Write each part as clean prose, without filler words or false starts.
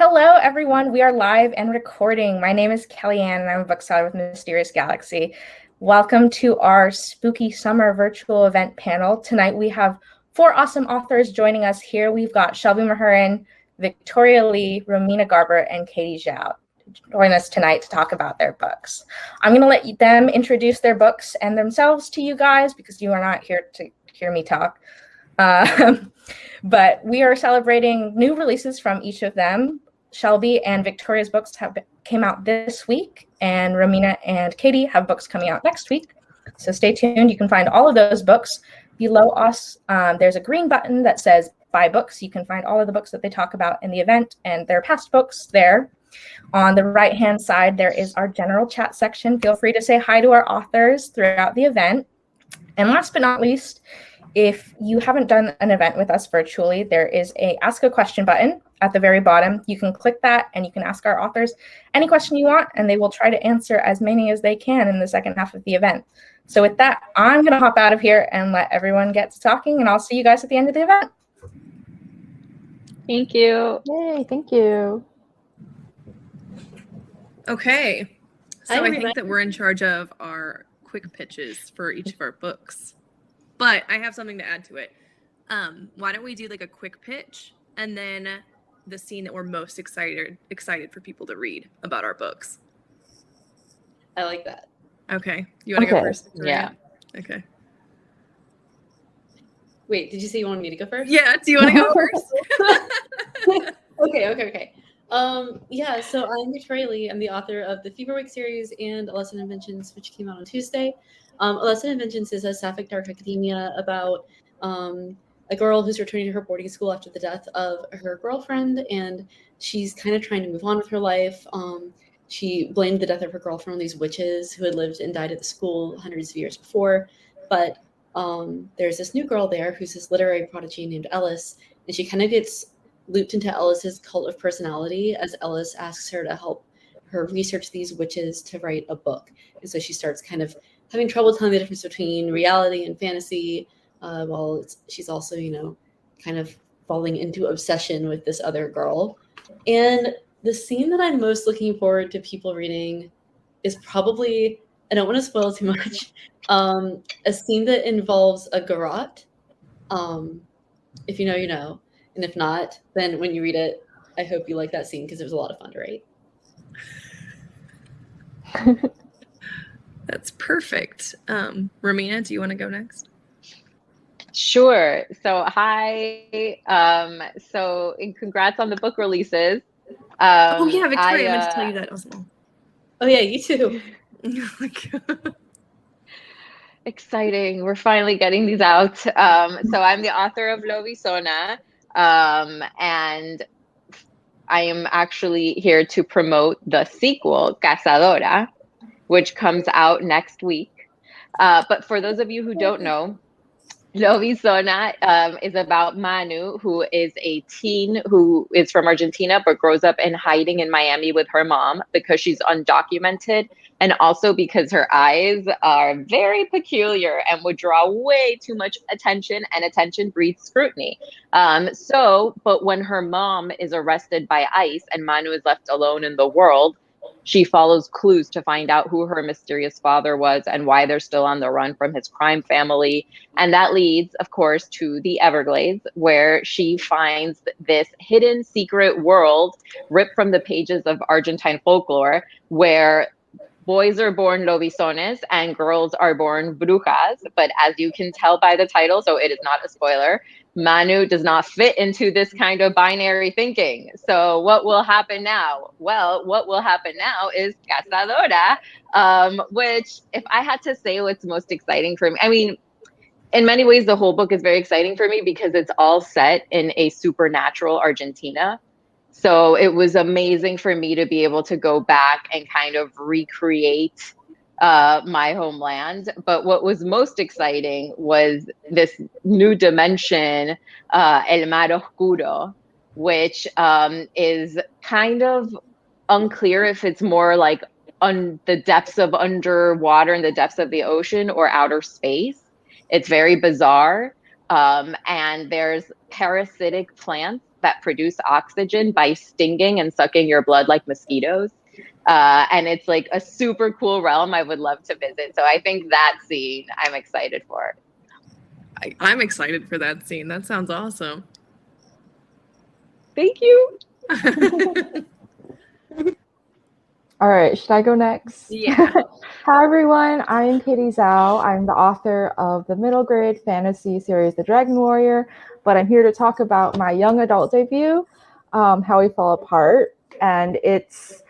Hello, everyone. We are live and recording. My name is Kellyanne, and I'm a bookseller with Mysterious Galaxy. Welcome to our spooky summer virtual event panel. Tonight, we have 4 awesome authors joining us here. We've got Shelby Mahurin, Victoria Lee, Romina Garber, and Katie Zhao join us tonight to talk about their books. I'm going to let them introduce their books and themselves to you guys because you are not here to hear me talk. But we are celebrating new releases from each of them. Shelby and Victoria's books came out this week, and Romina and Katie have books coming out next week. So stay tuned. You can find all of those books below us. There's a green button that says buy books. You can find all of the books that they talk about in the event and their past books there. On the right-hand side, there is our general chat section. Feel free to say hi to our authors throughout the event. And last but not least, if you haven't done an event with us virtually, there is a ask a question button at the very bottom. You can click that and you can ask our authors any question you want, and they will try to answer as many as they can in the second half of the event. So with that, I'm going to hop out of here and let everyone get to talking, and I'll see you guys at the end of the event. Thank you. Yay, thank you. Okay. So I think that we're in charge of our quick pitches for each of our books. But I have something to add to it. Why don't we do like a quick pitch and then the scene that we're most excited for people to read about our books? I like that. Okay. You want to go first? Yeah. Okay. Wait, did you say you wanted me to go first? Yeah. Do you want to go first? Okay. Yeah, so I'm Victoria Lee. I'm the author of the Fever Week series and A Lesson in Vengeance, which came out on Tuesday. A Lesson in Vengeance is a sapphic dark academia about a girl who's returning to her boarding school after the death of her girlfriend, and she's kind of trying to move on with her life. She blamed the death of her girlfriend on these witches who had lived and died at the school hundreds of years before, but there's this new girl there who's this literary prodigy named Ellis, and she kind of gets looped into Ellis's cult of personality as Ellis asks her to help her research these witches to write a book. And so she starts kind of having trouble telling the difference between reality and fantasy, while she's also, kind of falling into obsession with this other girl. And the scene that I'm most looking forward to people reading is probably, I don't want to spoil too much, a scene that involves a garrote. If you know, you know. And if not, then when you read it, I hope you like that scene because it was a lot of fun to write. That's perfect. Romina, do you want to go next? Sure. So hi. So congrats on the book releases. Oh yeah, Victoria, I meant to tell you that as well. Oh yeah, you too. Exciting. We're finally getting these out. So I'm the author of Lovisona. And I am actually here to promote the sequel, Cazadora, which comes out next week. But for those of you who don't know, Lovisona is about Manu, who is a teen who is from Argentina, but grows up in hiding in Miami with her mom because she's undocumented. And also because her eyes are very peculiar and would draw way too much attention, and attention breeds scrutiny. But when her mom is arrested by ICE and Manu is left alone in the world, she follows clues to find out who her mysterious father was and why they're still on the run from his crime family. And that leads, of course, to the Everglades, where she finds this hidden secret world ripped from the pages of Argentine folklore, where boys are born lobisones and girls are born brujas. But as you can tell by the title, so it is not a spoiler, Manu does not fit into this kind of binary thinking. So what will happen now? Well, what will happen now is Cazadora, which, if I had to say what's most exciting for me, I mean, in many ways, the whole book is very exciting for me because it's all set in a supernatural Argentina. So it was amazing for me to be able to go back and kind of recreate my homeland. But what was most exciting was this new dimension, El Mar Oscuro, which is kind of unclear if it's more like on the depths of underwater and the depths of the ocean or outer space. It's very bizarre. And there's parasitic plants that produce oxygen by stinging and sucking your blood like mosquitoes. And it's like a super cool realm I would love to visit. So I think that scene I'm excited for. I'm excited for that scene. That sounds awesome. Thank you. All right, should I go next? Yeah. Hi, everyone. I am Katie Zhao. I'm the author of the middle grade fantasy series, The Dragon Warrior, but I'm here to talk about my young adult debut, How We Fall Apart. And it's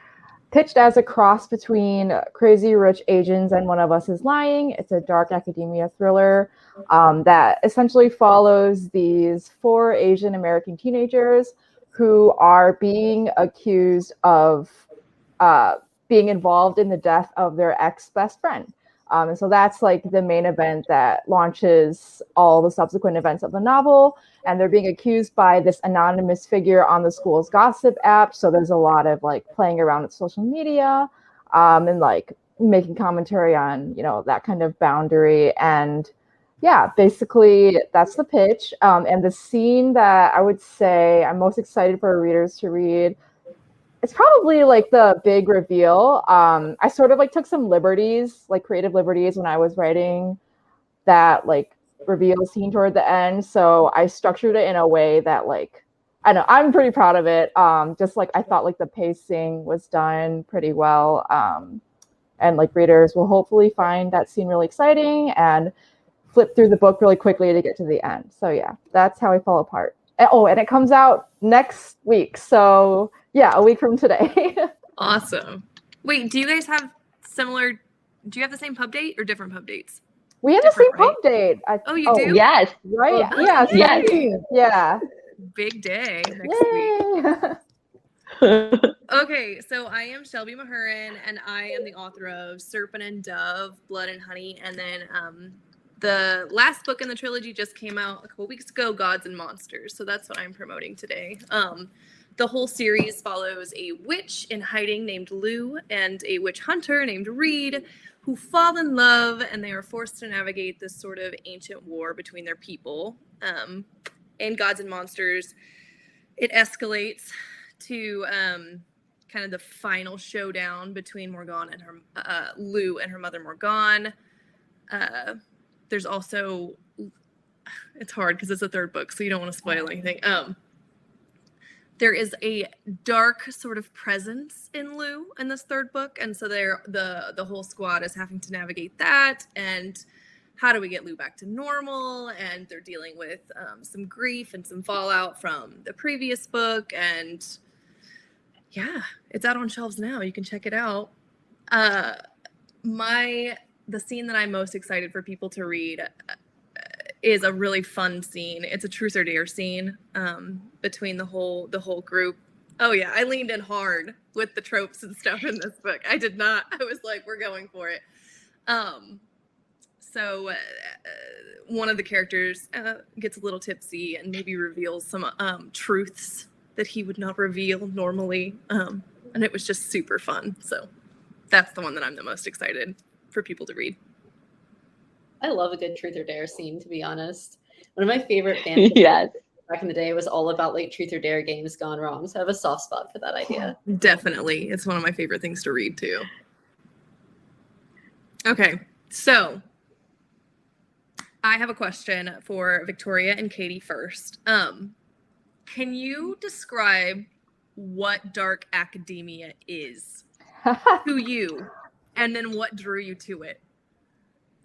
pitched as a cross between Crazy Rich Asians and One of Us is Lying. It's a dark academia thriller that essentially follows these 4 Asian American teenagers who are being accused of being involved in the death of their ex-best friend. And so that's like the main event that launches all the subsequent events of the novel. And they're being accused by this anonymous figure on the school's gossip app. So there's a lot of like playing around with social media and like making commentary on, you know, that kind of boundary. And yeah, basically that's the pitch. And the scene that I would say I'm most excited for readers to read, it's probably like the big reveal. I sort of like took some liberties, like creative liberties when I was writing that like reveal scene toward the end. So I structured it in a way that like, I know I'm pretty proud of it. Just like I thought like the pacing was done pretty well. And like readers will hopefully find that scene really exciting and flip through the book really quickly to get to the end. So yeah, that's How We Fall Apart. Oh, and it comes out next week. So yeah, a week from today. Awesome. Wait, do you guys have do you have the same pub date or different pub dates? We have the same pub date. You do? Yes. Right? Oh, yeah. yes. Yeah. Big day next week. Okay, so I am Shelby Mahurin, and I am the author of Serpent and Dove, Blood and Honey, and then the last book in the trilogy just came out a couple weeks ago, Gods and Monsters. So that's what I'm promoting today. The whole series follows a witch in hiding named Lou and a witch hunter named Reed who fall in love, and they are forced to navigate this sort of ancient war between their people. In Gods and Monsters, it escalates to kind of the final showdown between Morgane and her Lou and her mother Morgane. There's also, it's hard because it's a third book, so you don't want to spoil anything. There is a dark sort of presence in Lou in this third book, and so the whole squad is having to navigate that, and how do we get Lou back to normal? And they're dealing with some grief and some fallout from the previous book, and yeah, it's out on shelves now. You can check it out. The scene that I'm most excited for people to read is a really fun scene. It's a truth or dare scene between the whole group. Oh yeah, I leaned in hard with the tropes and stuff in this book. I did not. I was like, we're going for it. So one of the characters gets a little tipsy and maybe reveals some truths that he would not reveal normally. And it was just super fun. So that's the one that I'm the most excited for people to read. I love a good truth or dare scene, to be honest. One of my favorite fans back in the day was all about like truth or dare games gone wrong. So I have a soft spot for that idea. Definitely. It's one of my favorite things to read too. Okay, so I have a question for Victoria and Katie first. Can you describe what dark academia is to you, and then what drew you to it?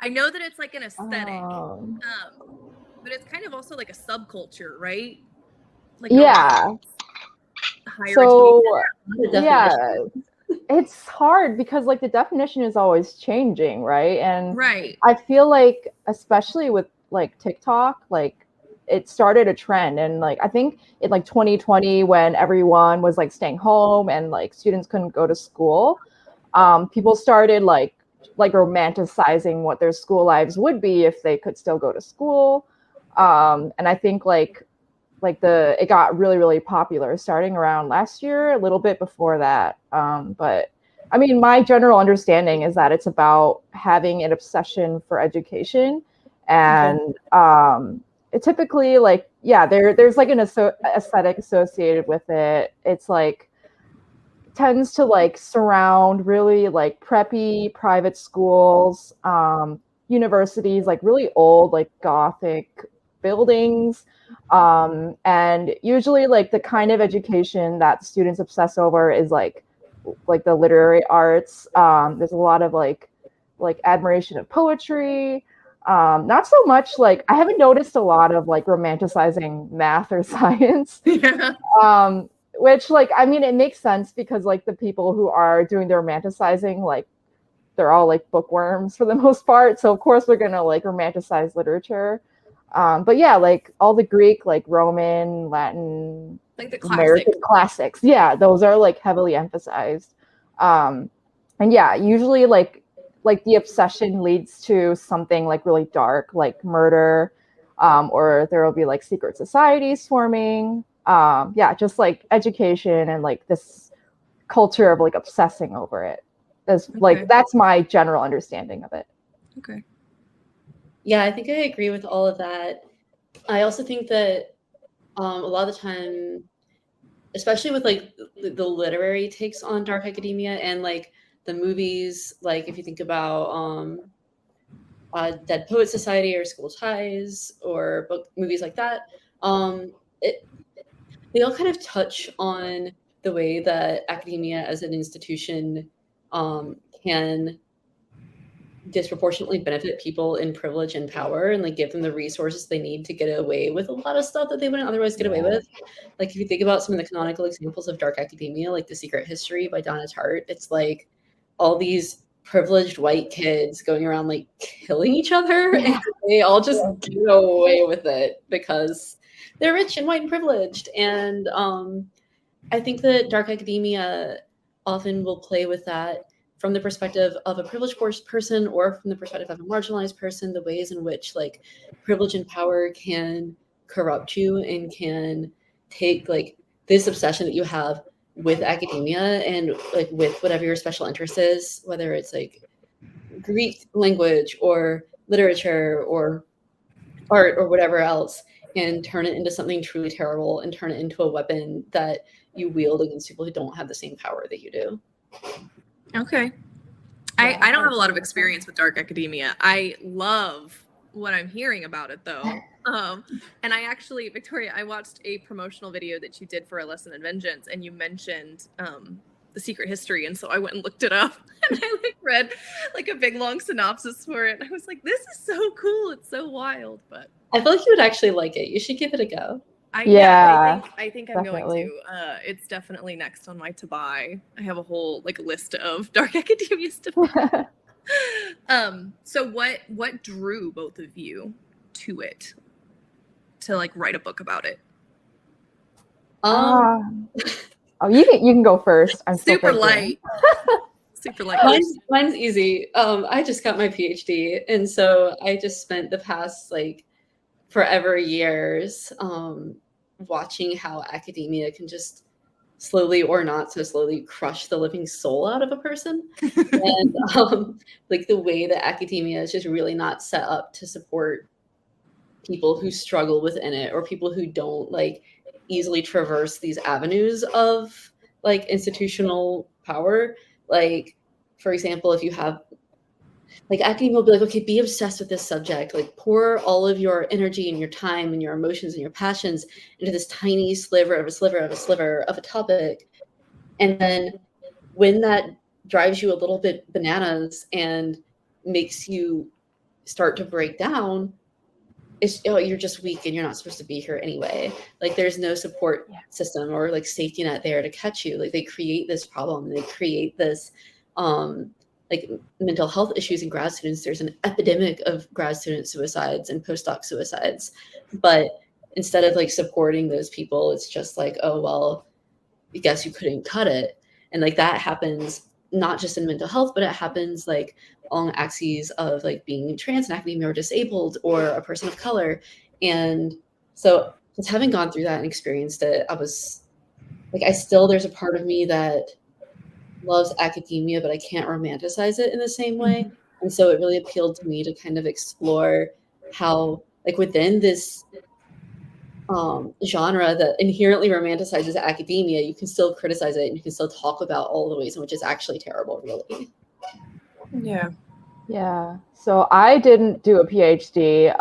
I know that it's like an aesthetic, but it's kind of also like a subculture, right? Like yeah. So yeah, it's hard because like the definition is always changing, right? And right. I feel like especially with like TikTok, like it started a trend, and like I think in like 2020 when everyone was like staying home and like students couldn't go to school, people started like romanticizing what their school lives would be if they could still go to school. And I think it got really, really popular starting around last year, a little bit before that. But I mean, my general understanding is that it's about having an obsession for education, and it typically like, yeah, there's like an aesthetic associated with it. It's like tends to like surround really like preppy private schools, universities, like really old like Gothic buildings, and usually like the kind of education that students obsess over is like the literary arts. There's a lot of like admiration of poetry. Not so much like, I haven't noticed a lot of like romanticizing math or science. Yeah. Which like, I mean, it makes sense because like the people who are doing the romanticizing, like they're all like bookworms for the most part. So of course we're gonna like romanticize literature. But yeah, like all the Greek, like Roman, Latin, Like the American classics. Yeah, those are like heavily emphasized. And yeah, usually like the obsession leads to something like really dark, like murder, or there will be like secret societies forming. Yeah, just like education and like this culture of like obsessing over it. Like that's my general understanding of it. Okay. Yeah, I think I agree with all of that. I also think that a lot of the time, especially with like the literary takes on dark academia and like the movies, like if you think about Dead Poet Society or School Ties or movies like that, they all kind of touch on the way that academia as an institution can disproportionately benefit people in privilege and power and like give them the resources they need to get away with a lot of stuff that they wouldn't otherwise get away with. Like if you think about some of the canonical examples of dark academia, like The Secret History by Donna Tartt, it's like all these privileged white kids going around like killing each other, and they all just get away with it because they're rich and white and privileged. And I think that dark academia often will play with that from the perspective of a privileged person or from the perspective of a marginalized person, the ways in which like privilege and power can corrupt you and can take like this obsession that you have with academia and like with whatever your special interest is, whether it's like Greek language or literature or art or whatever else, and turn it into something truly terrible and turn it into a weapon that you wield against people who don't have the same power that you do. Okay. I don't have a lot of experience with dark academia. I love what I'm hearing about it though. And I actually, Victoria, I watched a promotional video that you did for A Lesson in Vengeance, and you mentioned The Secret History, and so I went and looked it up, and I like read like a big long synopsis for it, and I was like, this is so cool, it's so wild. But I feel like you would actually like it. You should give it a go. I think I'm definitely going to. It's definitely next on my to buy. I have a whole like list of dark academia stuff. So what drew both of you to it, to like write a book about it? Oh, you can go first. I'm super light. Super light. Mine's easy. I just got my PhD, and so I just spent the past like forever years watching how academia can just slowly or not so slowly crush the living soul out of a person. And like the way that academia is just really not set up to support people who struggle within it, or people who don't like easily traverse these avenues of like institutional power. Like, for example, if you have like academia will be like, okay, be obsessed with this subject, like pour all of your energy and your time and your emotions and your passions into this tiny sliver of a topic. And then when that drives you a little bit bananas and makes you start to break down, you're just weak and you're not supposed to be here anyway. Like there's no support system or like safety net there to catch you. Like they create this problem, they create this like mental health issues in grad students. There's an epidemic of grad student suicides and postdoc suicides. But instead of like supporting those people, it's just like, oh, well, I guess you couldn't cut it. And like that happens not just in mental health, but it happens like along axes of like being trans in academia or disabled or a person of color. And so just having gone through that and experienced it, I was like, there's a part of me that loves academia, but I can't romanticize it in the same way. And so it really appealed to me to kind of explore how like within this genre that inherently romanticizes academia, you can still criticize it and you can still talk about all the ways in which it's actually terrible, really. Yeah. Yeah. So I didn't do a PhD,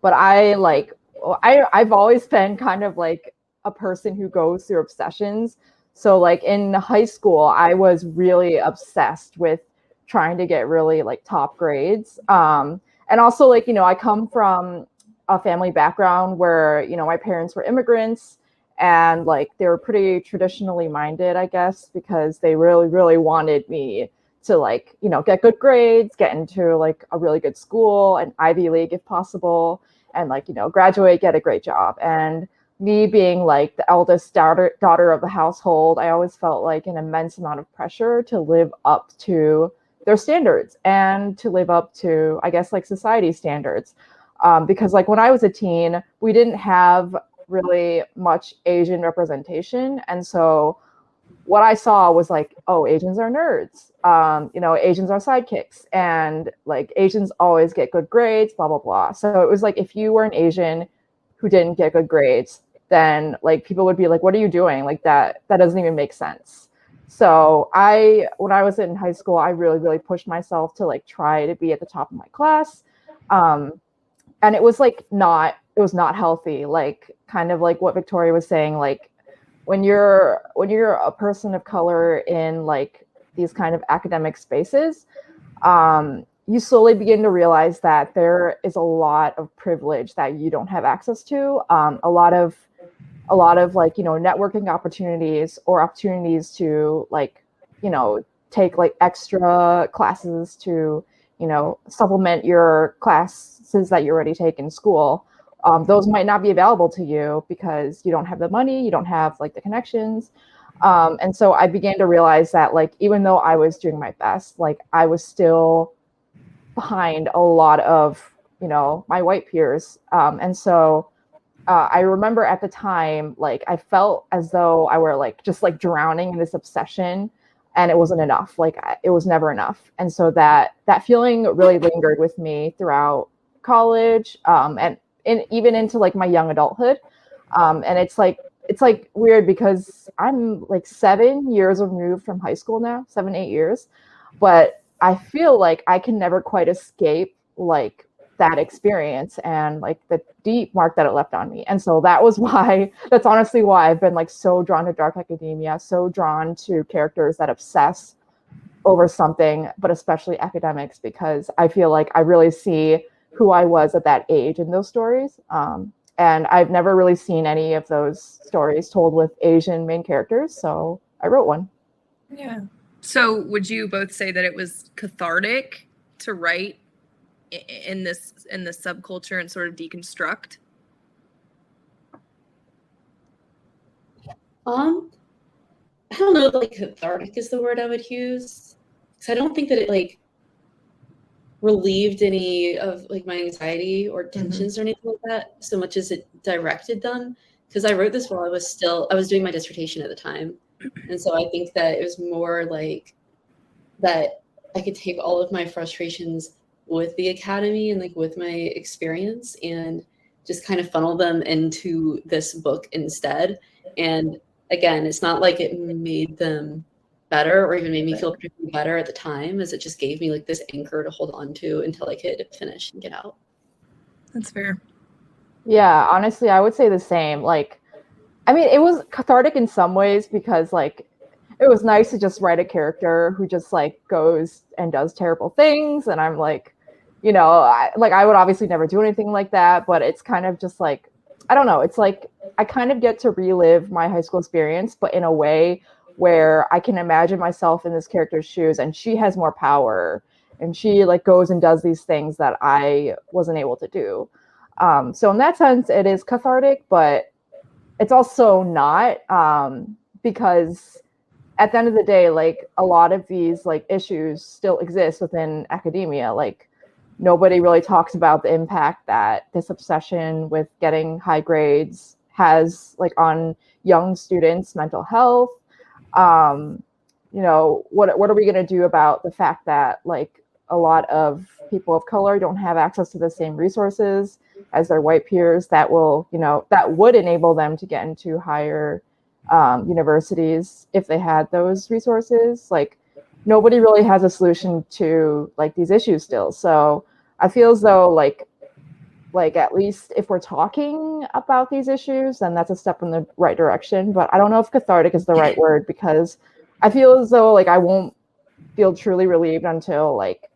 but I've always been kind of like a person who goes through obsessions. So like in high school, I was really obsessed with trying to get really like top grades. And also like, I come from a family background where, my parents were immigrants and like they were pretty traditionally minded, I guess, because they really, really wanted me to like, get good grades, get into like a really good school, an Ivy League if possible, and like, graduate, get a great job. And me being like the eldest daughter of the household, I always felt like an immense amount of pressure to live up to their standards and to live up to, I guess, like society standards. Because like when I was a teen, we didn't have really much Asian representation. And so what I saw was like, oh, Asians are nerds. Asians are sidekicks, and like Asians always get good grades, blah, blah, blah. So it was like if you were an Asian who didn't get good grades, then like people would be like, what are you doing? Like that doesn't even make sense. So when I was in high school, I really, really pushed myself to like try to be at the top of my class. And it was like it was not healthy, like kind of like what Victoria was saying, like when you're a person of color in like these kind of academic spaces, you slowly begin to realize that there is a lot of privilege that you don't have access to. A lot of like, networking opportunities or opportunities to like, take like extra classes to, supplement your classes that you already take in school. Those might not be available to you because you don't have the money, you don't have like the connections. And so I began to realize that like, even though I was doing my best, like I was still behind a lot of, my white peers. And so I remember at the time, like I felt as though I were like, just like drowning in this obsession and it wasn't enough. Like it was never enough. And so that feeling really lingered with me throughout college, and even into like my young adulthood. And it's like weird because I'm like 7 years removed from high school now, 7-8 years, but I feel like I can never quite escape like that experience and like the deep mark that it left on me. And so that's honestly why I've been like so drawn to dark academia, so drawn to characters that obsess over something, but especially academics, because I feel like I really see who I was at that age in those stories. And I've never really seen any of those stories told with Asian main characters, so I wrote one. Yeah. So would you both say that it was cathartic to write in this subculture and sort of deconstruct? I don't know if like cathartic is the word I would use, because I don't think that it like relieved any of like my anxiety or tensions or anything like that so much as it directed them, because I wrote this while I was doing my dissertation at the time. And so I think that it was more like that I could take all of my frustrations with the academy and like with my experience and just kind of funnel them into this book instead. And again, it's not like it made them better or even made me feel particularly better at the time, as it just gave me like this anchor to hold on to until I could finish and get out. That's fair. Yeah, honestly, I would say the same. Like, I mean, it was cathartic in some ways because like it was nice to just write a character who just like goes and does terrible things, and I'm like, I would obviously never do anything like that, but it's kind of just like, I don't know, it's like I kind of get to relive my high school experience, but in a way where I can imagine myself in this character's shoes, and she has more power and she like goes and does these things that I wasn't able to do. So in that sense, it is cathartic, but it's also not, because at the end of the day, like a lot of these like issues still exist within academia. Like nobody really talks about the impact that this obsession with getting high grades has like on young students' mental health. What are we going to do about the fact that like a lot of people of color don't have access to the same resources as their white peers that will, that would enable them to get into higher universities if they had those resources. Like, nobody really has a solution to like these issues still. So I feel as though like at least if we're talking about these issues, then that's a step in the right direction. But I don't know if cathartic is the right word, because I feel as though like I won't feel truly relieved until like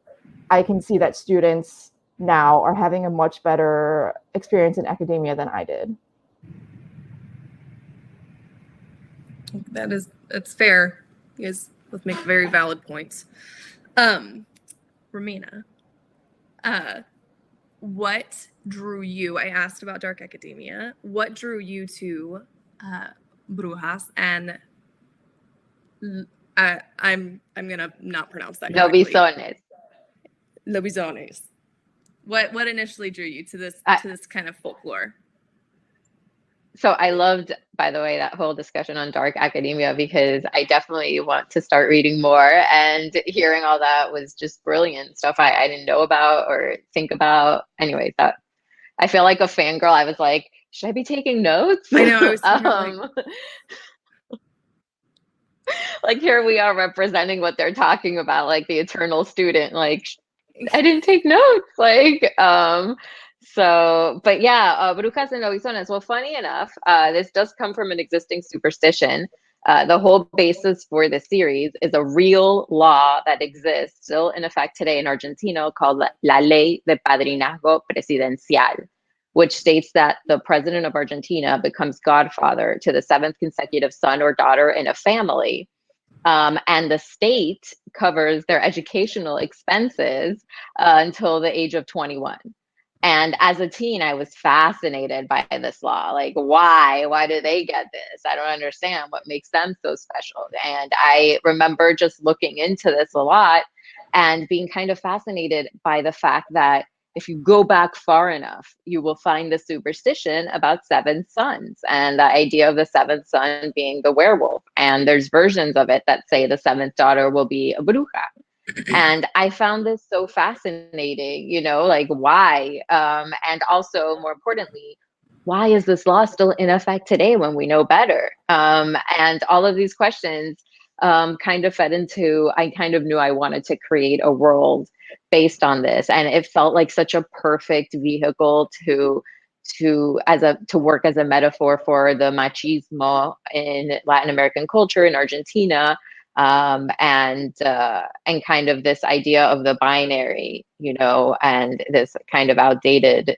I can see that students now are having a much better experience in academia than I did. That's fair. You guys both make very valid points. Romina, what drew you? I asked about dark academia. What drew you to Brujas and I'm gonna not pronounce that correctly. Lobisones. What initially drew you to this kind of folklore? So I loved, by the way, that whole discussion on dark academia, because I definitely want to start reading more, and hearing all that was just brilliant stuff I didn't know about or think about. Anyways, that I feel like a fangirl. I was like, should I be taking notes? I know. I was like, here we are representing what they're talking about, like the eternal student. Like, I didn't take notes. Like, so, but yeah, Brujas and Lobisones. Well, funny enough, this does come from an existing superstition. The whole basis for the series is a real law that exists still in effect today in Argentina called La Ley de Padrinazgo Presidencial, which states that the president of Argentina becomes godfather to the seventh consecutive son or daughter in a family. And the state covers their educational expenses until the age of 21. And as a teen, I was fascinated by this law. Like, why? Why do they get this? I don't understand what makes them so special. And I remember just looking into this a lot and being kind of fascinated by the fact that if you go back far enough, you will find the superstition about seven sons and the idea of the seventh son being the werewolf. And there's versions of it that say the seventh daughter will be a bruja. And I found this so fascinating, like why? And also, more importantly, why is this law still in effect today when we know better? And all of these questions kind of fed into, I kind of knew I wanted to create a world based on this. And it felt like such a perfect vehicle to work as a metaphor for the machismo in Latin American culture, in Argentina. And kind of this idea of the binary, and this kind of outdated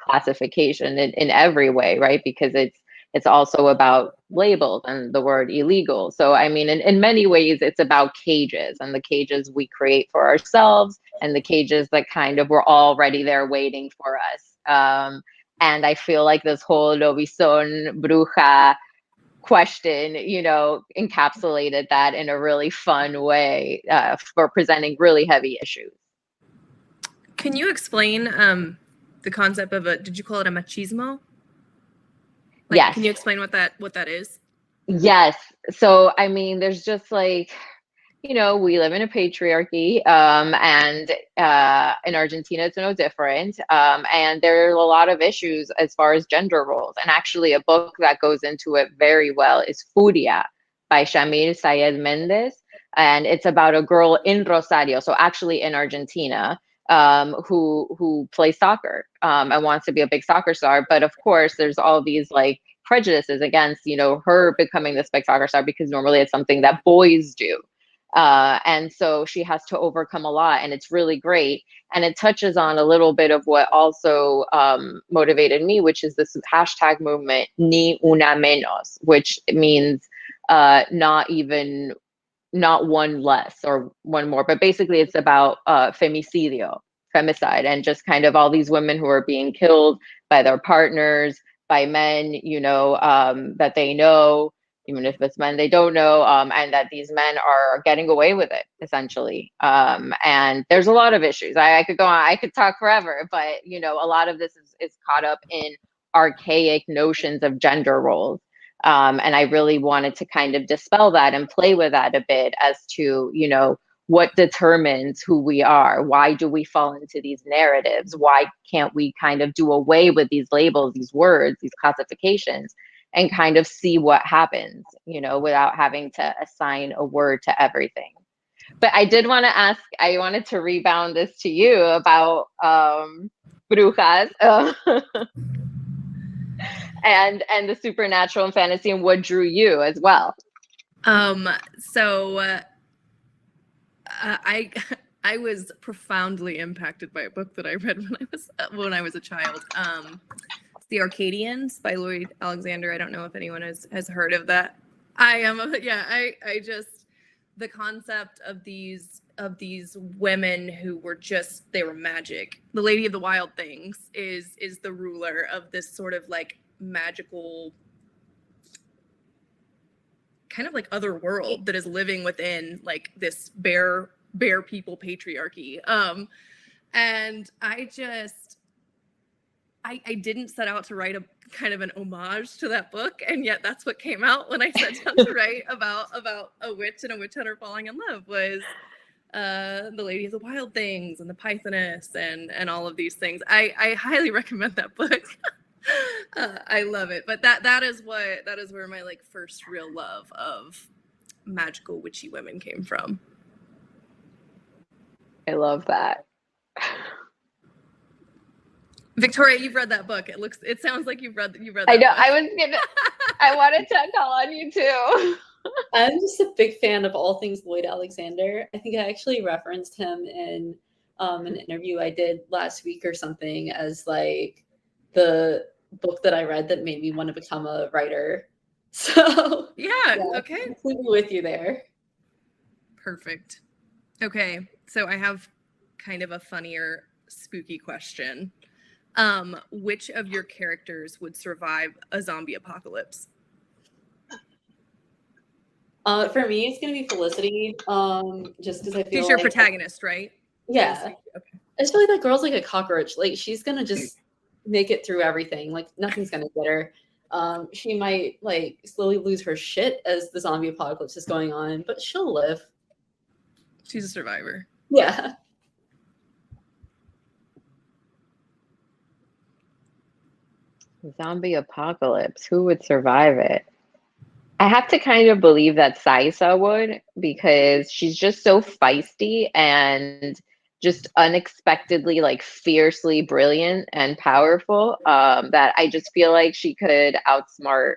classification in every way, right? Because it's also about labels and the word illegal. So, I mean, in many ways, it's about cages, and the cages we create for ourselves, and the cages that kind of were already there waiting for us. And I feel like this whole lobizón, bruja question, encapsulated that in a really fun way for presenting really heavy issues. Can you explain the concept of did you call it a machismo? Yes. Can you explain what that is? Yes. So, I mean, there's just like, we live in a patriarchy, and in Argentina, it's no different. And there are a lot of issues as far as gender roles. And actually, a book that goes into it very well is Furia by Shamir Sayed Mendez. And it's about a girl in Rosario, so actually in Argentina, who plays soccer and wants to be a big soccer star. But of course, there's all these like prejudices against, her becoming this big soccer star, because normally it's something that boys do. And so she has to overcome a lot, and it's really great. And it touches on a little bit of what also motivated me, which is this hashtag movement, ni una menos, which means not one less or one more, but basically it's about femicidio, femicide, and just kind of all these women who are being killed by their partners, by men, that they know, even if it's men they don't know, and that these men are getting away with it, essentially. And there's a lot of issues. I could go on, I could talk forever, but, a lot of this is caught up in archaic notions of gender roles. And I really wanted to kind of dispel that and play with that a bit as to, what determines who we are? Why do we fall into these narratives? Why can't we kind of do away with these labels, these words, these classifications, and kind of see what happens, you know, without having to assign a word to everything? But I did want to ask, I wanted to rebound this to you about brujas and the supernatural and fantasy, and what drew you as well. I was profoundly impacted by a book that I read when I was a child. It's The Arcadians by Lloyd Alexander. I don't know if anyone has heard of that. I just, the concept of these women who were just, they were magic. The Lady of the Wild Things is the ruler of this sort of like magical kind of like other world that is living within like this bear people patriarchy. And I didn't set out to write a kind of an homage to that book, and yet that's what came out when I sat down to write about a witch and a witch hunter falling in love, was the Lady of the Wild Things and the Pythoness and all of these things. I highly recommend that book. I love it. But that is where my like first real love of magical witchy women came from. I love that. Victoria, you've read that book. It sounds like you've read that I know. book. I wanted to call on you too. I'm just a big fan of all things Lloyd Alexander. I think I actually referenced him in an interview I did last week or something as like the book that I read that made me want to become a writer. So yeah, okay. I'm completely with you there. Perfect. Okay, so I have kind of a funnier, spooky question. Which of your characters would survive a zombie apocalypse? For me, it's gonna be Felicity. Just because I feel she's your protagonist, right? Yeah. Okay. I just feel like that girl's like a cockroach. Like she's gonna just make it through everything. Like nothing's gonna get her. She might like slowly lose her shit as the zombie apocalypse is going on, but she'll live. She's a survivor. Yeah. Zombie apocalypse. Who would survive it? I have to kind of believe that Saisa would, because she's just so feisty and just unexpectedly like fiercely brilliant and powerful, that I just feel like she could outsmart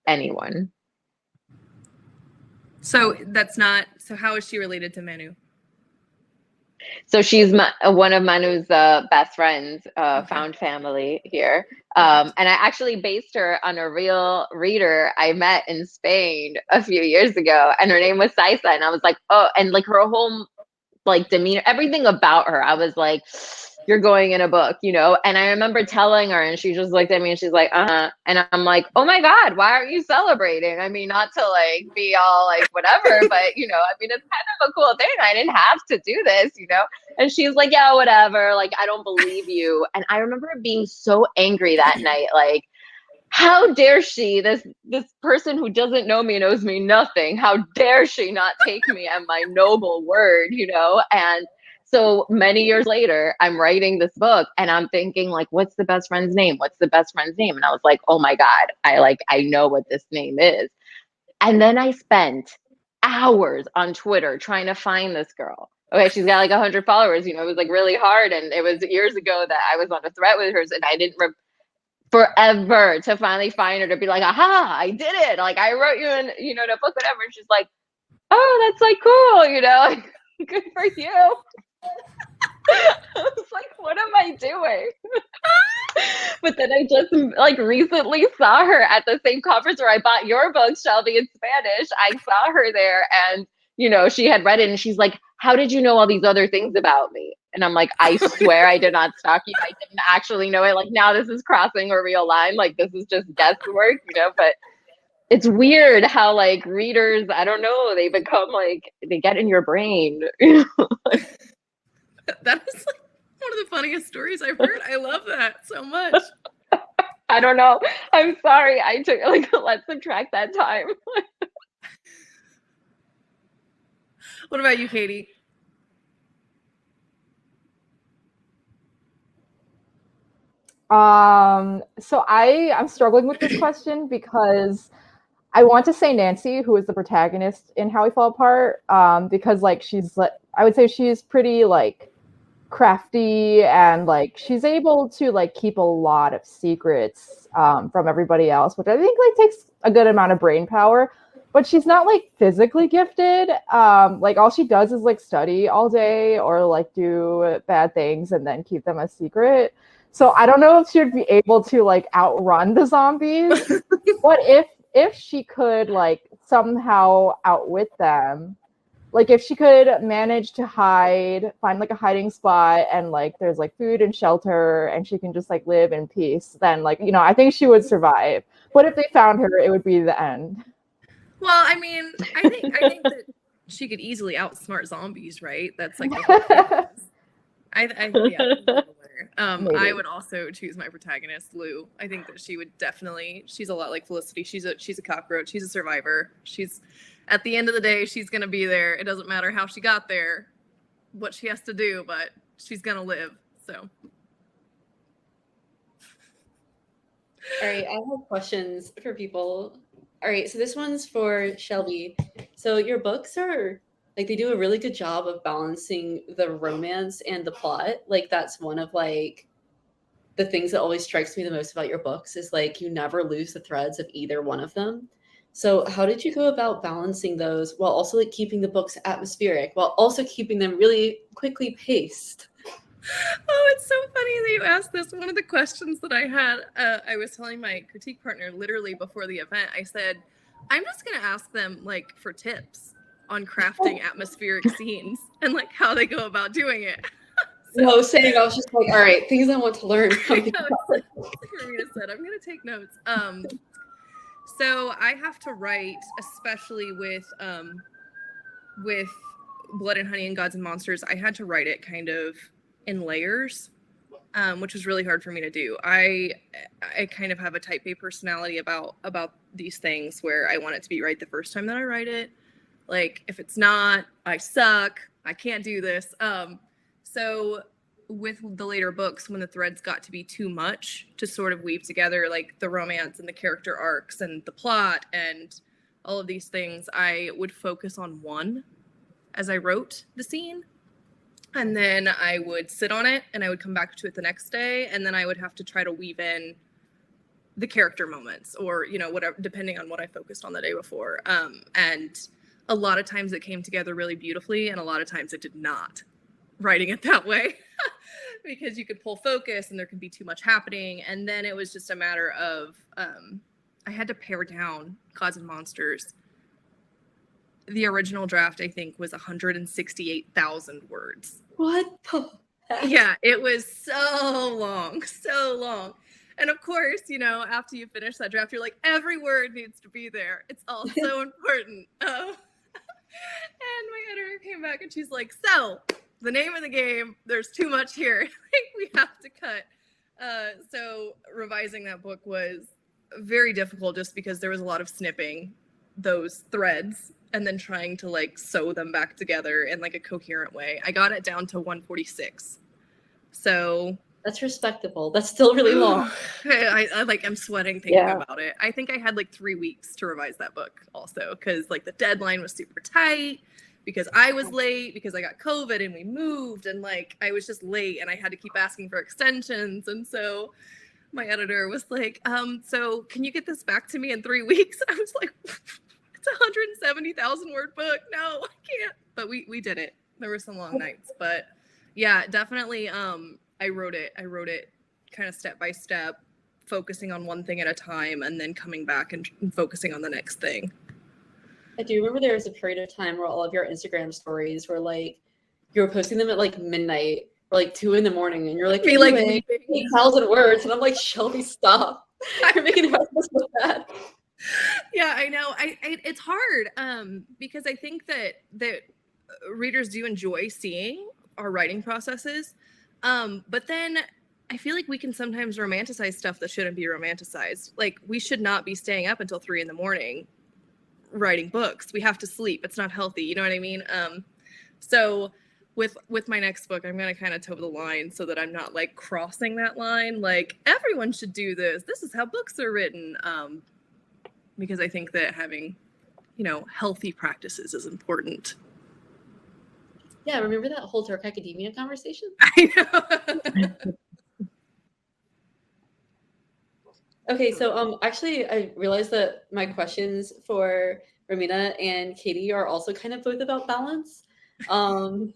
anyone. So how is she related to Manu? So she's one of Manu's best friends, found family here. And I actually based her on a real reader I met in Spain a few years ago, and her name was Saisa. And I was like, oh, and like her whole like demeanor, everything about her, I was like, you're going in a book, you know? And I remember telling her, and she just looked at me and she's like, uh-huh. And I'm like, oh my God, why aren't you celebrating? I mean, not to like be all like whatever, but you know, I mean, it's kind of a cool thing. I didn't have to do this, you know? And she's like, yeah, whatever. Like, I don't believe you. And I remember being so angry that night. Like, how dare she, this person who doesn't know me, knows me nothing. How dare she not take me at my noble word, you know? And so many years later, I'm writing this book and I'm thinking like, what's the best friend's name? What's the best friend's name? And I was like, oh my God, I know what this name is. And then I spent hours on Twitter trying to find this girl. Okay, she's got like 100 followers, you know, it was like really hard. And it was years ago that I was on a thread with hers and I didn't forever to finally find her, to be like, aha, I did it. Like I wrote you in, you know, the book, whatever. And she's like, oh, that's like cool, you know, like, good for you. I was like, what am I doing? But then I just like recently saw her at the same conference where I bought your book, Shelby, in Spanish. I saw her there and, you know, she had read it and she's like, how did you know all these other things about me? And I'm like, I swear I did not stalk you. I didn't actually know it. Like now this is crossing a real line. Like this is just guesswork, you know, but it's weird how like readers, I don't know, they become like, they get in your brain. That is like one of the funniest stories I've heard. I love that so much. I don't know. I'm sorry. I took like, let's subtract that time. What about you, Katie? So I'm struggling with this question because I want to say Nancy, who is the protagonist in How We Fall Apart, because like I would say she's pretty like crafty and like she's able to like keep a lot of secrets from everybody else, which I think like takes a good amount of brain power. But she's not like physically gifted. Like all she does is like study all day or like do bad things and then keep them a secret. So I don't know if she'd be able to like outrun the zombies. But if she could like somehow outwit them, like if she could manage to find like a hiding spot and like there's like food and shelter and she can just like live in peace, then like, you know, I think she would survive. But if they found her, it would be the end. Well, I mean, I think that she could easily outsmart zombies, right? That's like the whole thing. I would also choose my protagonist, Lou. I think that she would definitely. She's a lot like Felicity. She's a cockroach. She's a survivor. She's at the end of the day, she's gonna be there. It doesn't matter how she got there, what she has to do, but she's gonna live. So. All right, I have questions for people. All right, so this one's for Shelby. So your books are like they do a really good job of balancing the romance and the plot. Like that's one of like the things that always strikes me the most about your books is like you never lose the threads of either one of them. So how did you go about balancing those while also like keeping the books atmospheric while also keeping them really quickly paced? Oh, it's so funny that you asked this. One of the questions that I had, I was telling my critique partner literally before the event, I said, I'm just going to ask them like for tips on crafting atmospheric scenes and like how they go about doing it. So, I was just like, all right, things I want to learn. Like Romina said, I'm going to take notes. So I have to write, especially with Blood and Honey and Gods and Monsters, I had to write it kind of in layers, which was really hard for me to do. I kind of have a type A personality about these things where I want it to be right the first time that I write it. Like if it's not, I suck. I can't do this. So with the later books, when the threads got to be too much to sort of weave together, like the romance and the character arcs and the plot and all of these things, I would focus on one as I wrote the scene. And then I would sit on it and I would come back to it the next day. And then I would have to try to weave in the character moments or, you know, whatever, depending on what I focused on the day before. And a lot of times it came together really beautifully. And a lot of times it did not, writing it that way because you could pull focus and there could be too much happening. And then it was just a matter of, I had to pare down Gods and Monsters. The original draft, I think, was 168,000 words. What the heck? Yeah, it was so long. And of course, you know, after you finish that draft, you're like, every word needs to be there. It's all so important. And my editor came back and she's like, so the name of the game, there's too much here. We have to cut. So revising that book was very difficult just because there was a lot of snipping those threads and then trying to like sew them back together in like a coherent way. I got it down to 146. So that's respectable. That's still really long. I'm sweating thinking about it. I think I had like 3 weeks to revise that book also because like the deadline was super tight because I was late because I got COVID and we moved and like I was just late and I had to keep asking for extensions. And so my editor was like, so can you get this back to me in 3 weeks? I was like, it's a 170,000 word book. No, I can't. But we did it. There were some long nights, but yeah, definitely. I wrote it kind of step by step, focusing on one thing at a time and then coming back and focusing on the next thing. I do remember there was a period of time where all of your Instagram stories were like, you were posting them at like midnight or like 2 a.m. and you're like, me anyway, 8,000 words. And I'm like, Shelby, stop. You're making it so bad. Yeah, I know. It's hard because I think that readers do enjoy seeing our writing processes. But then I feel like we can sometimes romanticize stuff that shouldn't be romanticized. Like we should not be staying up until 3 a.m. writing books. We have to sleep. It's not healthy. You know what I mean? So with my next book, I'm gonna kind of toe the line so that I'm not like crossing that line. Like everyone should do this. This is how books are written. Because I think that having, healthy practices is important. Yeah, remember that whole dark academia conversation? I know. Okay, so actually I realized that my questions for Romina and Katie are also kind of both about balance. So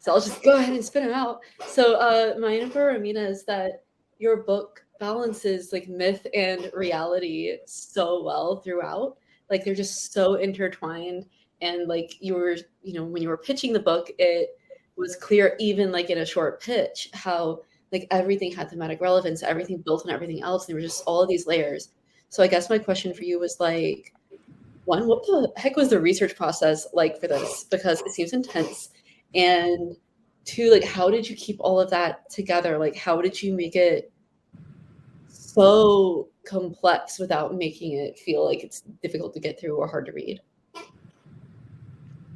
I'll just go ahead and spit them out. So mine for Romina is that your book balances like myth and reality so well throughout. Like they're just so intertwined. And like you were, when you were pitching the book, it was clear even like in a short pitch how like everything had thematic relevance, everything built on everything else. There were just all of these layers. So I guess my question for you was like, one, what the heck was the research process like for this? Because it seems intense. And two, like, how did you keep all of that together? Like, how did you make it so complex without making it feel like it's difficult to get through or hard to read?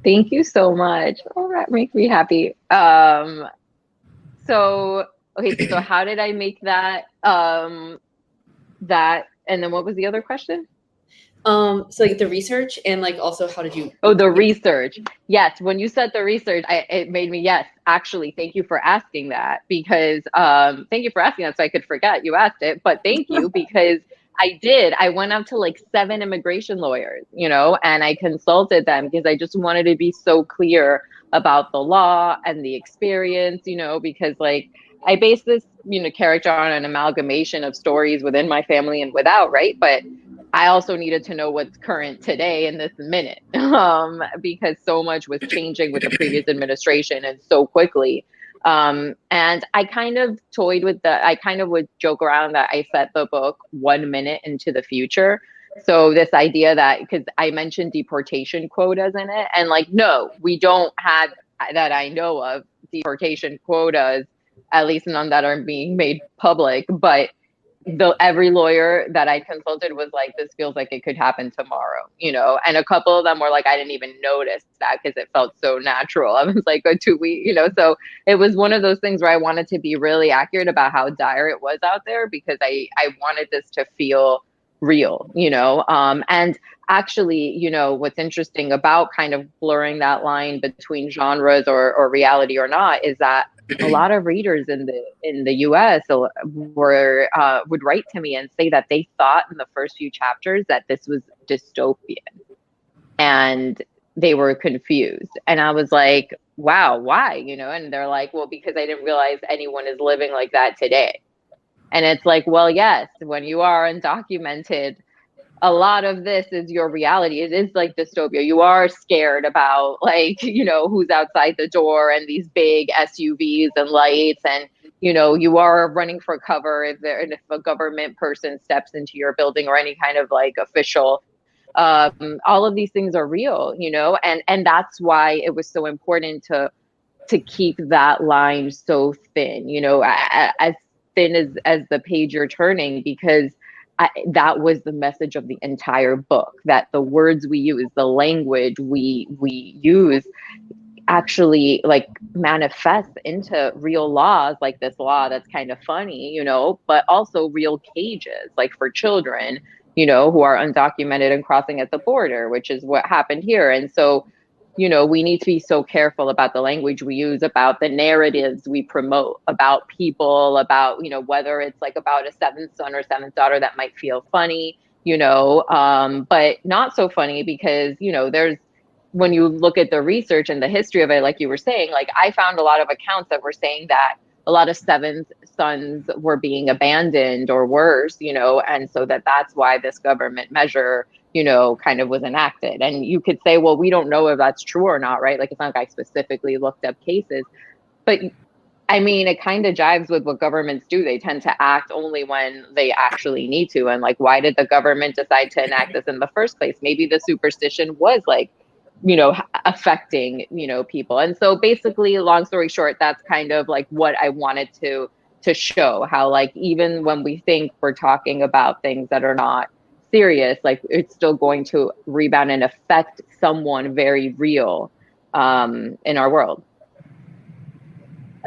Thank you so much. Oh, that makes me happy. So how did I make that? And then what was the other question? So like the research and like also how did you? Oh, the research. Yes. When you said the research, it made me, yes, actually, thank you for asking that because, thank you for asking that so I could forget you asked it, but thank you because I went up to like 7 immigration lawyers, and I consulted them because I just wanted to be so clear about the law and the experience, because like I base this, character on an amalgamation of stories within my family and without, right? But I also needed to know what's current today in this minute, because so much was changing with the previous administration and so quickly. And I kind of I kind of would joke around that I set the book 1 minute into the future. So this idea that, because I mentioned deportation quotas in it, and like, no, we don't have that I know of deportation quotas, at least none that are being made public, but every lawyer that I consulted was like, this feels like it could happen tomorrow, and a couple of them were like, I didn't even notice that because it felt so natural. I was like, oh, 2 weeks, so it was one of those things where I wanted to be really accurate about how dire it was out there because I wanted this to feel real, and actually, what's interesting about kind of blurring that line between genres or reality or not is that a lot of readers in the US would write to me and say that they thought in the first few chapters that this was dystopian and they were confused. And I was like, wow, why? And they're like, well, because I didn't realize anyone is living like that today. And it's like, well, yes, when you are undocumented, a lot of this is your reality. It is like dystopia. You are scared about like, who's outside the door and these big SUVs and lights. And, you are running for cover if a government person steps into your building or any kind of like official. All of these things are real, and that's why it was so important to keep that line so thin, as thin as the page you're turning, because that was the message of the entire book, that the words we use, the language we use actually like manifests into real laws, like this law that's kind of funny, but also real cages, like for children, who are undocumented and crossing at the border, which is what happened here. And so, we need to be so careful about the language we use, about the narratives we promote, about people, about, whether it's like about a 7th son or 7th daughter that might feel funny, but not so funny because, there's, when you look at the research and the history of it, like you were saying, like I found a lot of accounts that were saying that a lot of 7th sons were being abandoned or worse, and so that's why this government measure, kind of was enacted. And you could say, well, we don't know if that's true or not, right? Like it's not like I specifically looked up cases, but I mean, it kind of jives with what governments do. They tend to act only when they actually need to. And like, why did the government decide to enact this in the first place? Maybe the superstition was like, affecting, people. And so basically, long story short, that's kind of like what I wanted to show, how like, even when we think we're talking about things that are not serious, like it's still going to rebound and affect someone very real in our world.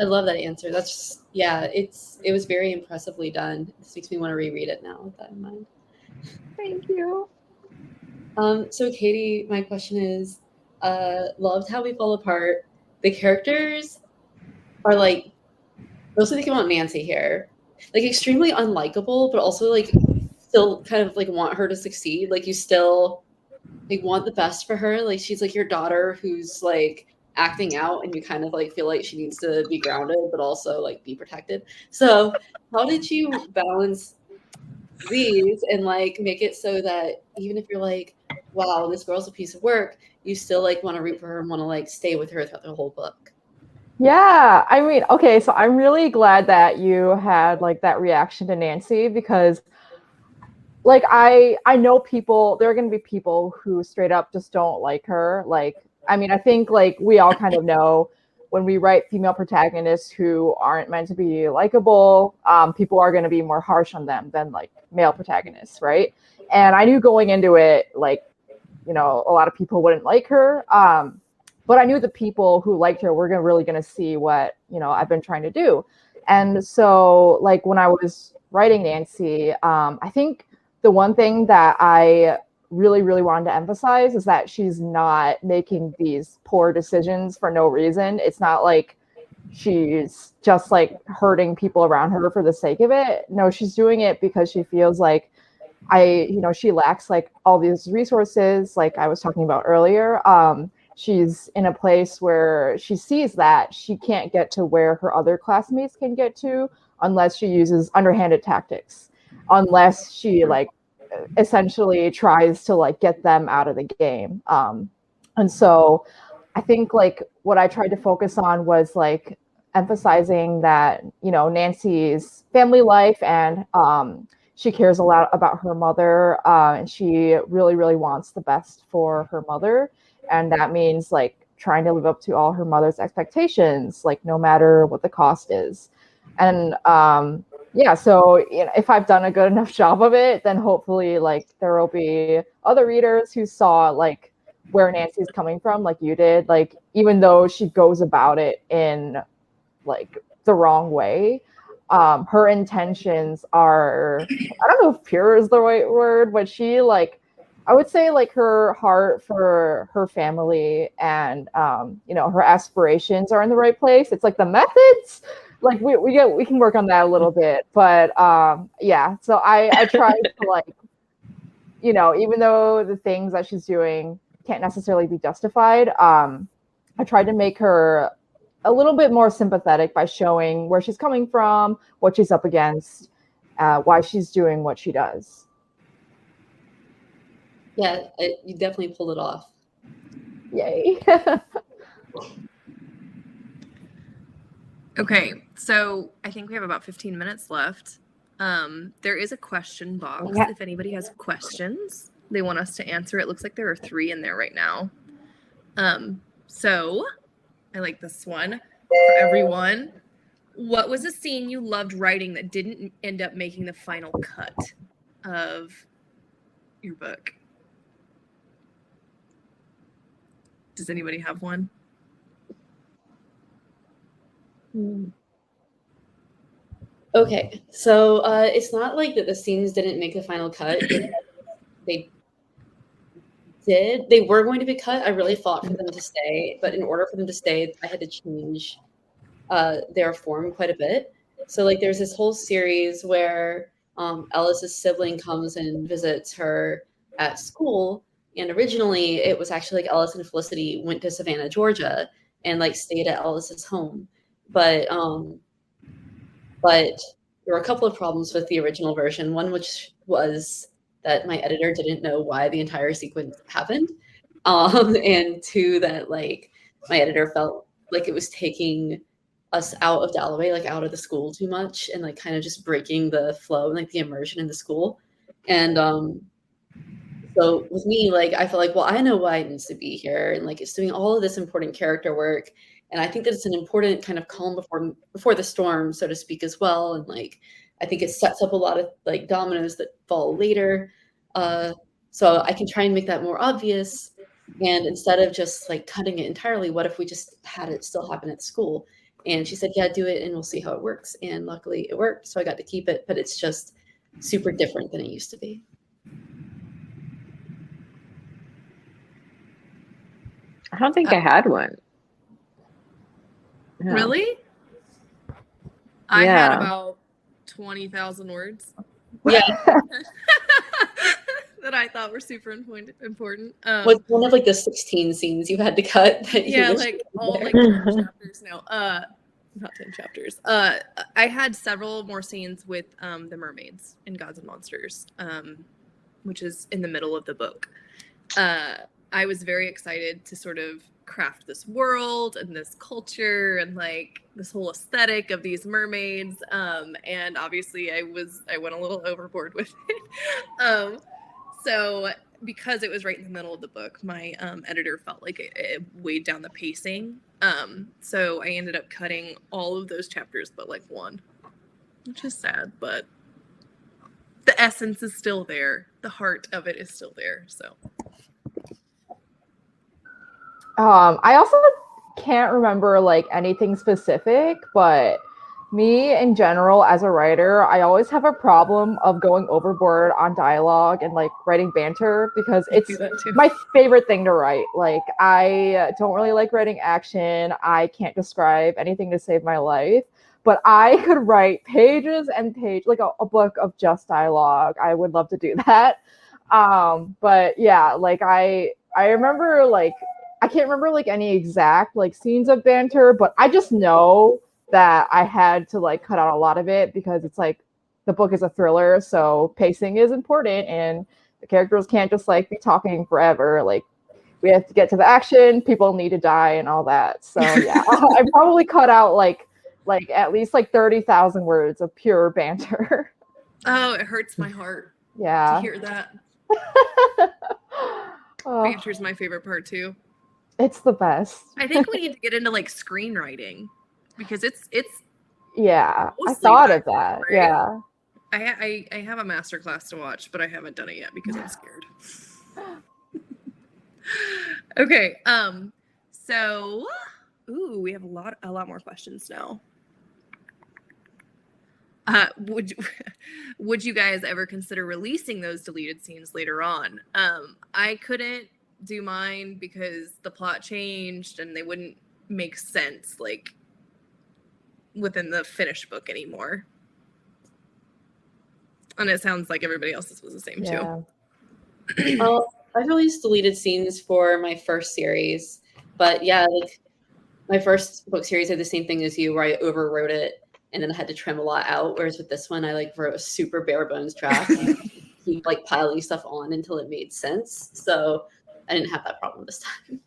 I love that answer. That's just, yeah, it was very impressively done. This makes me want to reread it now with that in mind. Thank you. So Katie, my question is, loved How We Fall Apart. The characters are like, mostly thinking about Nancy here, like extremely unlikable, but also like still kind of like want her to succeed. Like you still like want the best for her. Like she's like your daughter who's like acting out and you kind of like feel like she needs to be grounded but also like be protected. So how did you balance these and like make it so that even if you're like, wow, this girl's a piece of work, you still like want to root for her and want to like stay with her throughout the whole book? Yeah, I mean, okay, so I'm really glad that you had like that reaction to Nancy, because like I know people, there are going to be people who straight up just don't like her. Like, I mean, I think like we all kind of know when we write female protagonists who aren't meant to be likable, people are going to be more harsh on them than like male protagonists, right? And I knew going into it, like, you know, a lot of people wouldn't like her. But I knew the people who liked her were really going to see what, you know, I've been trying to do. And so like when I was writing Nancy, I think the one thing that I really, really wanted to emphasize is that she's not making these poor decisions for no reason. It's not like she's just like hurting people around her for the sake of it. No, she's doing it because she feels like she lacks like all these resources, like I was talking about earlier. She's in a place where she sees that she can't get to where her other classmates can get to unless she uses underhanded tactics, unless she like essentially tries to like get them out of the game. And so I think like what I tried to focus on was like emphasizing that, you know, Nancy's family life and she cares a lot about her mother, and she really, really wants the best for her mother. And that means like trying to live up to all her mother's expectations, like no matter what the cost is. And yeah, so you know, if I've done a good enough job of it, then hopefully like there will be other readers who saw like where Nancy's coming from, like you did, like even though she goes about it in like the wrong way, her intentions are, I don't know if pure is the right word, but she like, I would say like her heart for her family and you know, her aspirations are in the right place. It's like the methods, like we can work on that a little bit, but yeah. So I try to like, you know, even though the things that she's doing can't necessarily be justified, I tried to make her a little bit more sympathetic by showing where she's coming from, what she's up against, why she's doing what she does. Yeah, you definitely pulled it off. Yay. Okay, so I think we have about 15 minutes left. There is a question box if anybody has questions they want us to answer. It looks like there are 3 in there right now. So I like this one for everyone. What was a scene you loved writing that didn't end up making the final cut of your book? Does anybody have one? Okay, so it's not like that the scenes didn't make the final cut. They did. They were going to be cut. I really fought for them to stay, but in order for them to stay, I had to change their form quite a bit. So like there's this whole series where Ellis's sibling comes and visits her at school, and originally it was actually like Ellis and Felicity went to Savannah, Georgia, and like stayed at Ellis's home, but there were a couple of problems with the original version. One which was that my editor didn't know why the entire sequence happened, and 2 that like my editor felt like it was taking us out of Dalloway, like out of the school too much, and like kind of just breaking the flow and like the immersion in the school. And so with me, like I feel like, well, I know why it needs to be here, and like it's doing all of this important character work, and I think that it's an important kind of calm before the storm, so to speak, as well. And like I think it sets up a lot of like dominoes that fall later, so I can try and make that more obvious. And instead of just like cutting it entirely, what if we just had it still happen at school? And she said, yeah, do it and we'll see how it works. And luckily it worked. So I got to keep it, but it's just super different than it used to be. I don't think I had one. No. Really? I had about 20,000 words. Yeah. That I thought were super important. What's one of like the 16 scenes you had to cut? Yeah, like all like 10 chapters. No, not 10 chapters. I had several more scenes with the mermaids in Gods and Monsters, which is in the middle of the book. I was very excited to sort of craft this world and this culture and like this whole aesthetic of these mermaids. And obviously I went a little overboard with it. So because it was right in the middle of the book, my editor felt like it weighed down the pacing. So I ended up cutting all of those chapters but like one, which is sad, but the essence is still there. The heart of it is still there. So I also can't remember like anything specific, but me in general as a writer, I always have a problem of going overboard on dialogue and like writing banter because it's my favorite thing to write. Like I don't really like writing action. I can't describe anything to save my life, but I could write pages and pages, like a book of just dialogue. I would love to do that. But yeah, like I remember like, I can't remember like any exact like scenes of banter, but I just know that I had to like cut out a lot of it because it's like the book is a thriller, so pacing is important and the characters can't just like be talking forever. Like we have to get to the action, people need to die and all that. So yeah, I probably cut out like at least like 30,000 words of pure banter. Oh, it hurts my heart. Yeah. To hear that. Banter's my favorite part too. It's the best. I think we need to get into like screenwriting because it's yeah. I thought of that. Right? Yeah. I have a master class to watch, but I haven't done it yet because I'm scared. Okay. So we have a lot more questions now. Would you guys ever consider releasing those deleted scenes later on? I couldn't do mine because the plot changed and they wouldn't make sense like within the finished book anymore. And it sounds like everybody else's was the same too. I released deleted scenes for my first series, but yeah, like my first book series did the same thing as you, where I overwrote it and then I had to trim a lot out. Whereas with this one, I like wrote a super bare bones draft and keep like piling stuff on until it made sense. So I didn't have that problem this time.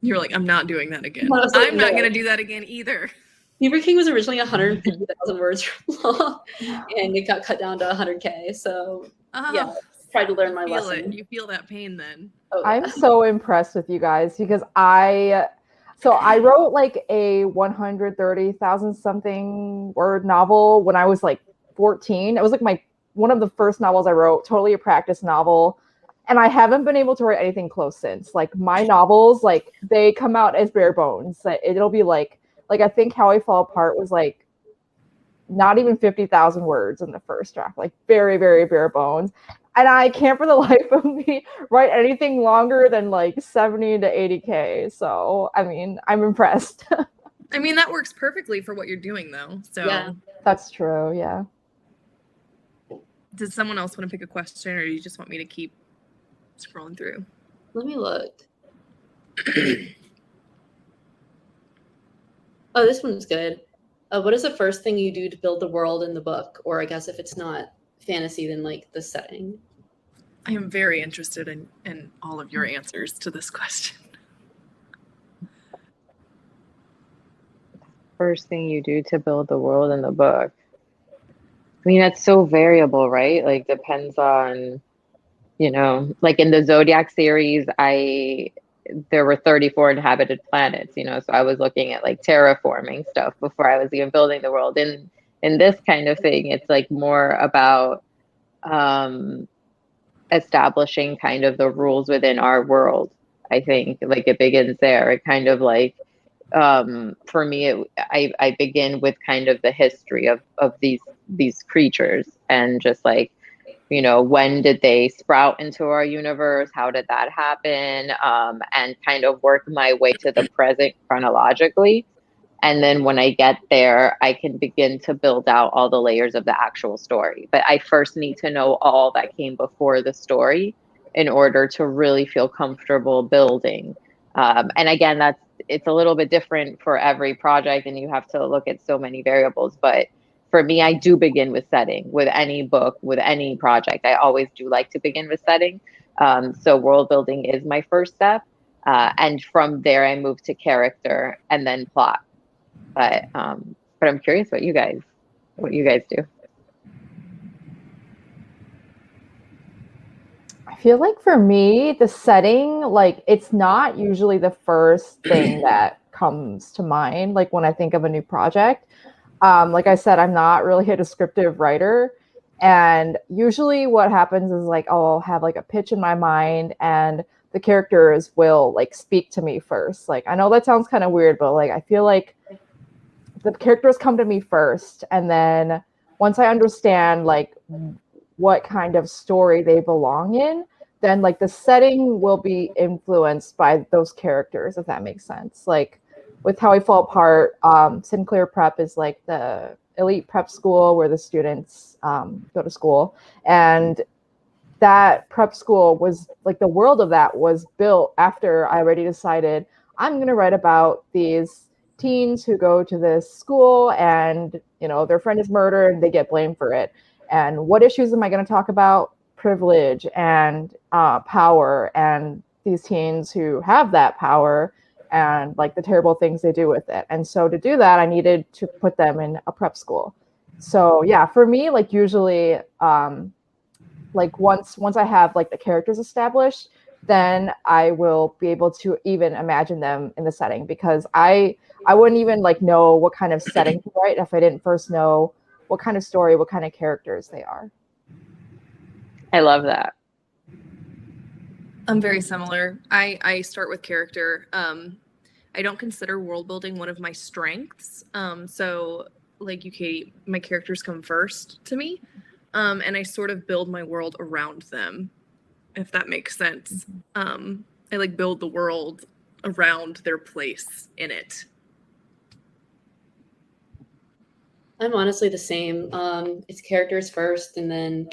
You're like, I'm not doing that again. I'm not going to do that again either. Fever King was originally 150,000 words long, and it got cut down to 100K. So yeah, tried to learn my lesson. You feel that pain then. Oh, yeah. I'm so impressed with you guys because I wrote like a 130,000 something word novel when I was like 14. It was like one of the first novels I wrote, totally a practice novel. And I haven't been able to write anything close since. Like my novels, like they come out as bare bones. It'll be like I think How I Fall Apart was like not even 50,000 words in the first draft, like very, very bare bones. And I can't for the life of me write anything longer than like 70 to 80K. So, I mean, I'm impressed. I mean, that works perfectly for what you're doing though. So yeah, that's true. Yeah. Does someone else want to pick a question or do you just want me to keep scrolling through? Let me look. Oh, this one's good. What is the first thing you do to build the world in the book? Or I guess if it's not fantasy, then like the setting. I am very interested in all of your answers to this question. First thing you do to build the world in the book. I mean, that's so variable, right? Like depends on, like in the Zodiac series, there were 34 inhabited planets, so I was looking at like terraforming stuff before I was even building the world. In this kind of thing, it's like more about establishing kind of the rules within our world. I think like it begins there. It kind of like for me, I begin with kind of the history of these creatures, and just like, you know, when did they sprout into our universe? How did that happen? And kind of work my way to the present chronologically. And then when I get there, I can begin to build out all the layers of the actual story. But I first need to know all that came before the story in order to really feel comfortable building. And again, it's a little bit different for every project, and you have to look at so many variables. But for me, I do begin with setting with any book, with any project. I always do like to begin with setting. So world building is my first step. And from there, I move to character and then plot. But I'm curious what you guys do. I feel like for me, the setting, like, it's not usually the first thing that comes to mind, like when I think of a new project. Like I said, I'm not really a descriptive writer. And usually what happens is like I'll have like a pitch in my mind, and the characters will like speak to me first. Like, I know that sounds kind of weird, but like I feel like the characters come to me first, and then once I understand like what kind of story they belong in, then like the setting will be influenced by those characters, if that makes sense. Like with How We Fall Apart, Sinclair Prep is like the elite prep school where the students go to school, and that prep school was like, the world of that was built after I already decided I'm going to write about these teens who go to this school, and you know, their friend is murdered and they get blamed for it. And what issues am I going to talk about? Privilege and power, and these teens who have that power, and like the terrible things they do with it. And so to do that, I needed to put them in a prep school. So yeah, for me, like usually like once I have like the characters established, then I will be able to even imagine them in the setting, because I wouldn't even like know what kind of setting to write if I didn't first know what kind of story, what kind of characters they are. I love that. I'm very similar. I start with character. I don't consider world building one of my strengths. So like you, Katie, my characters come first to me. And I sort of build my world around them, if that makes sense. I like build the world around their place in it. I'm honestly the same. It's characters first, and then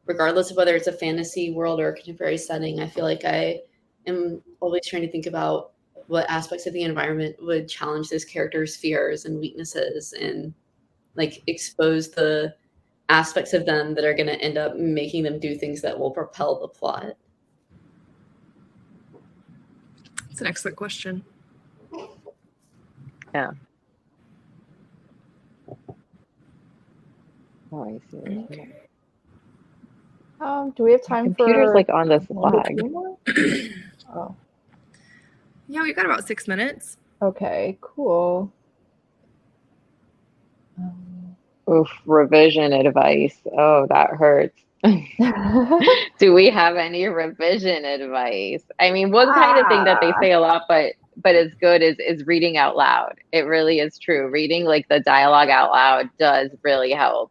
regardless of whether it's a fantasy world or a contemporary setting, I feel like I am always trying to think about what aspects of the environment would challenge those characters' fears and weaknesses, and like expose the aspects of them that are going to end up making them do things that will propel the plot. It's an excellent question. Yeah. Oh, I see. Okay. Do we have time Computer's for like on this flag. Oh. Yeah, we've got about 6 minutes. Okay, cool. Oof, revision advice. Oh, that hurts. Do we have any revision advice? I mean, one kind of thing that they say a lot, but it's good, is reading out loud. It really is true. Reading like the dialogue out loud does really help.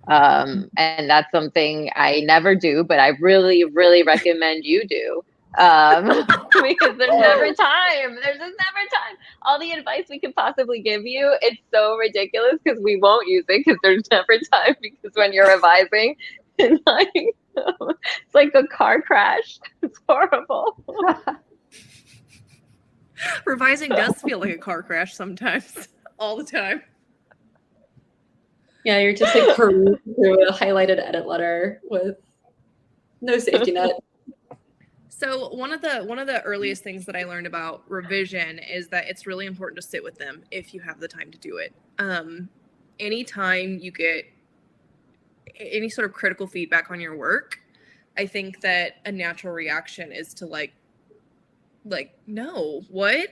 And that's something I never do, but I really, really recommend you do. Because there's never time. There's just never time. All the advice we could possibly give you, it's so ridiculous because we won't use it because there's never time, because when you're revising, it's like a car crash. It's horrible. Revising does feel like a car crash sometimes, all the time. Yeah, you're just like perusing through a highlighted edit letter with no safety net. So one of the earliest things that I learned about revision is that it's really important to sit with them if you have the time to do it. Anytime you get any sort of critical feedback on your work, I think that a natural reaction is to like no, what?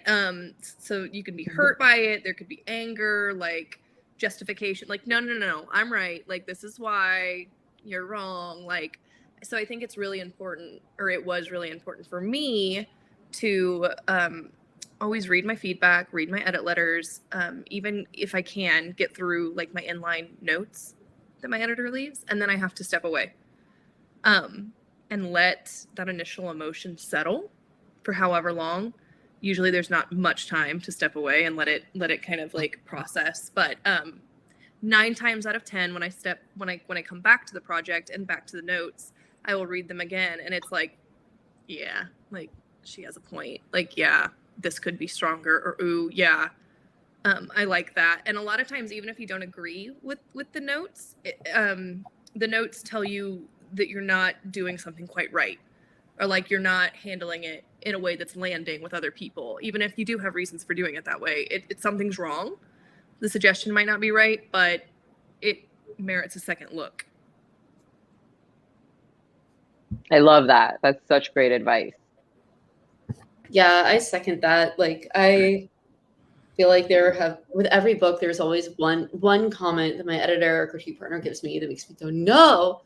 So you can be hurt by it. There could be anger, like justification, like no, I'm right. Like, this is why you're wrong. Like, so I think it's really important, or it was really important for me to always read my feedback, read my edit letters, even if I can get through like my inline notes that my editor leaves, and then I have to step away and let that initial emotion settle for however long. Usually there's not much time to step away and let it kind of like process, but 9 times out of 10 when I come back to the project and back to the notes, I will read them again, and it's like, yeah, like she has a point, like, yeah, this could be stronger, or ooh, yeah, I like that. And a lot of times, even if you don't agree with the notes, the notes tell you that you're not doing something quite right, or like you're not handling it in a way that's landing with other people. Even if you do have reasons for doing it that way, something's wrong. The suggestion might not be right, but it merits a second look. I love that. That's such great advice. Yeah, I second that. Like, I feel like with every book, there's always one comment that my editor or critique partner gives me that makes me go, no.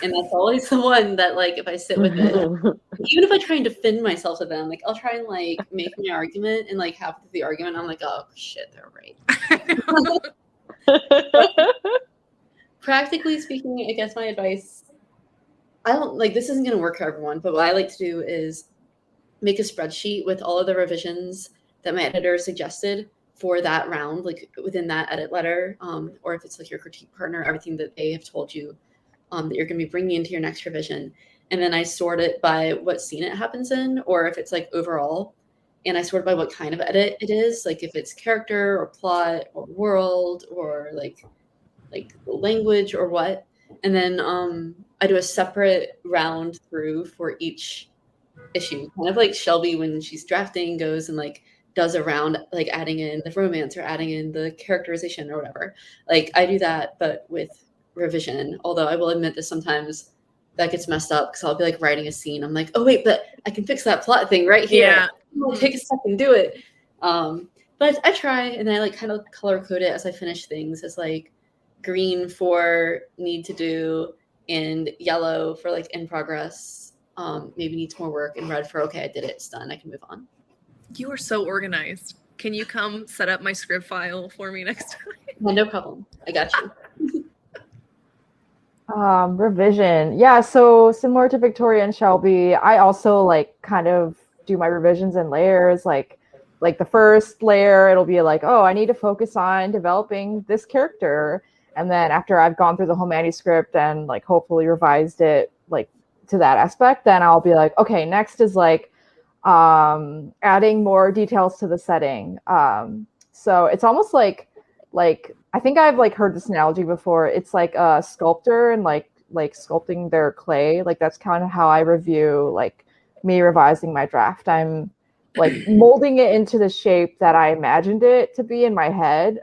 And that's always the one that, like, if I sit with it, even if I try and defend myself to them, like, I'll try and like make my argument, and like half of the argument, I'm like, oh shit, they're right. Practically speaking, I guess my advice, I don't like, this isn't going to work for everyone, but what I like to do is make a spreadsheet with all of the revisions that my editor suggested for that round, like within that edit letter, or if it's like your critique partner, everything that they have told you that you're going to be bringing into your next revision. And then I sort it by what scene it happens in, or if it's like overall, and I sort it by what kind of edit it is, like if it's character or plot or world or like language or what. And then I do a separate round through for each issue, kind of like Shelby when she's drafting goes and like does a round, like adding in the romance or adding in the characterization or whatever. Like I do that, but with revision. Although I will admit that sometimes that gets messed up because I'll be like writing a scene. I'm like, oh wait, but I can fix that plot thing right here. Yeah. I'll take a second, do it. But I try, and I like kind of color code it as I finish things as like green for need to do and yellow for like in progress. Maybe needs more work, and red for okay, I did it, it's done, I can move on. You are so organized. Can you come set up my script file for me next time? Yeah, no problem. I got you. Revision. Yeah, so similar to Victoria and Shelby, I also like kind of do my revisions in layers. Like the first layer, it'll be like, oh, I need to focus on developing this character. And then after I've gone through the whole manuscript and like hopefully revised it like to that aspect, then I'll be like, okay, next is like adding more details to the setting. So it's almost like I think I've like heard this analogy before. It's like a sculptor and like sculpting their clay. Like that's kind of how I review like me revising my draft. I'm like molding it into the shape that I imagined it to be in my head.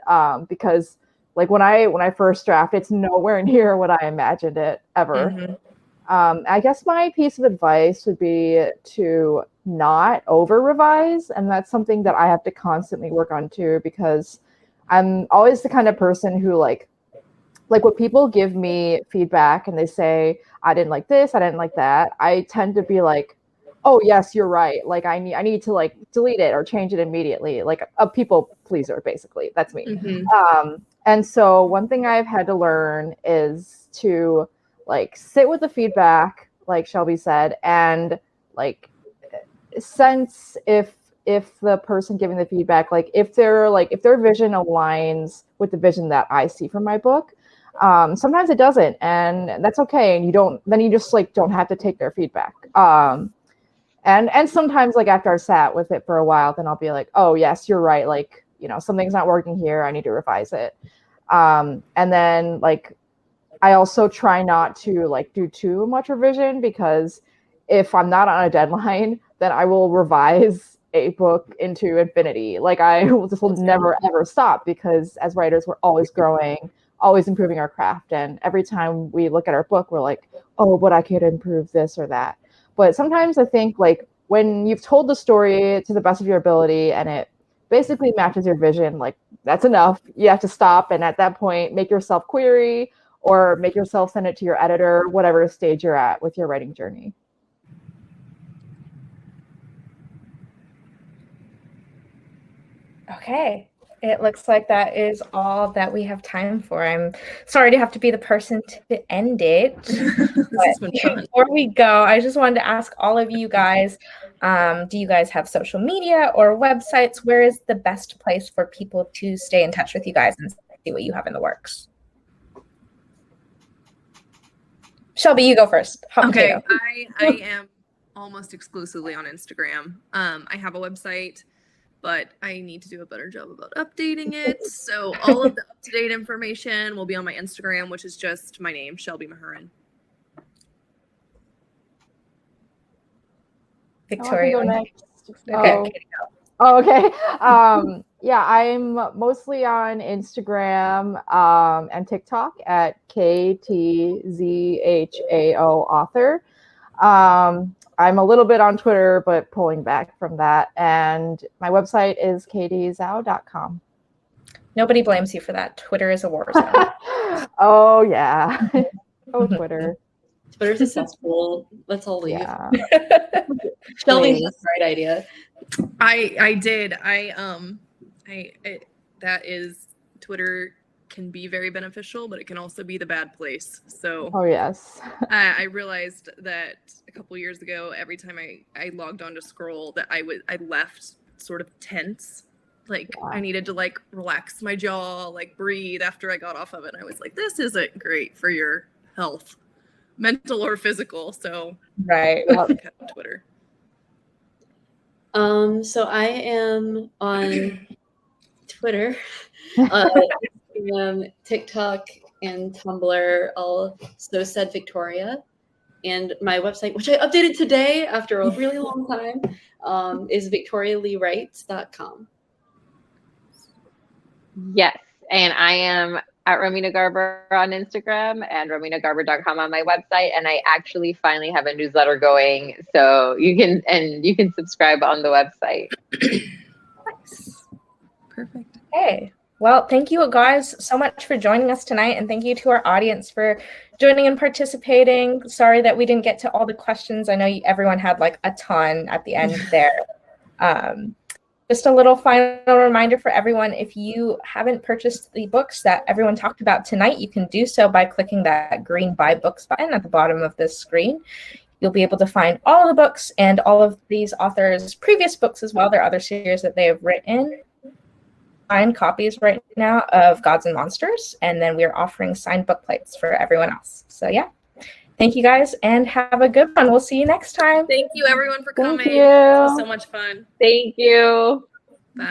Because like when I first draft, it's nowhere near what I imagined it ever. Mm-hmm. I guess my piece of advice would be to not over revise, and that's something that I have to constantly work on too, because I'm always the kind of person who like when people give me feedback and they say, I didn't like this, I didn't like that, I tend to be like, oh yes, you're right. Like I need to like delete it or change it immediately. Like a people pleaser, basically. That's me. Mm-hmm. And so one thing I've had to learn is to like sit with the feedback, like Shelby said, and like sense if the person giving the feedback, like if their vision aligns with the vision that I see from my book. Sometimes it doesn't, and that's okay. And you just like don't have to take their feedback. And sometimes like after I've sat with it for a while, then I'll be like, oh yes, you're right. Like, you know, something's not working here. I need to revise it. And then like, I also try not to like do too much revision, because if I'm not on a deadline, then I will revise a book into infinity. Like this will never ever stop, because as writers, we're always growing, always improving our craft. And every time we look at our book, we're like, oh, but I could improve this or that. But sometimes I think like when you've told the story to the best of your ability and it basically matches your vision, like that's enough. You have to stop. And at that point, make yourself query or make yourself send it to your editor, whatever stage you're at with your writing journey. Okay. It looks like that is all that we have time for. I'm sorry to have to be the person to end it. But before we go, I just wanted to ask all of you guys, do you guys have social media or websites? Where is the best place for people to stay in touch with you guys and see what you have in the works? Shelby, you go first. Hot Okay, potato. I am almost exclusively on Instagram. I have a website, but I need to do a better job about updating it. So all of the up-to-date information will be on my Instagram, which is just my name, Shelby Mahurin. Victoria. Oh, I can go next. Okay. Oh, okay. Yeah, I'm mostly on Instagram and TikTok at KTZHAO author. I'm a little bit on Twitter, but pulling back from that. And my website is katiezhao.com. Nobody blames you for that. Twitter is a war zone. Oh, yeah. Oh, Twitter. Twitter's a cesspool. Let's all leave. Yeah. Shelby has the right idea. I did. That is, Twitter can be very beneficial, but it can also be the bad place. So Oh, yes. I realized that a couple years ago, every time I logged on to scroll, that I left sort of tense. Like I needed to like relax my jaw, like breathe after I got off of it. And I was like, this isn't great for your health, mental or physical. So right. Twitter. So I am on Twitter, Instagram, TikTok, and Tumblr. Also said Victoria, and my website, which I updated today after a really long time, is victorialeewrites.com. Yes, and I am at Romina Garber on Instagram and rominagarber.com on my website, and I actually finally have a newsletter going, so you can subscribe on the website. Nice. Perfect. Hey, well, thank you guys so much for joining us tonight, and thank you to our audience for joining and participating. Sorry that we didn't get to all the questions. I know everyone had like a ton at the end there. Just a little final reminder for everyone, if you haven't purchased the books that everyone talked about tonight, you can do so by clicking that green Buy Books button at the bottom of this screen. You'll be able to find all the books and all of these authors' previous books as well. There are other series that they have written. Signed copies right now of Gods and Monsters, and then we are offering signed book plates for everyone else. So yeah, thank you guys and have a good one. We'll see you next time. Thank you everyone for coming. Thank you. It was so much fun. Thank you.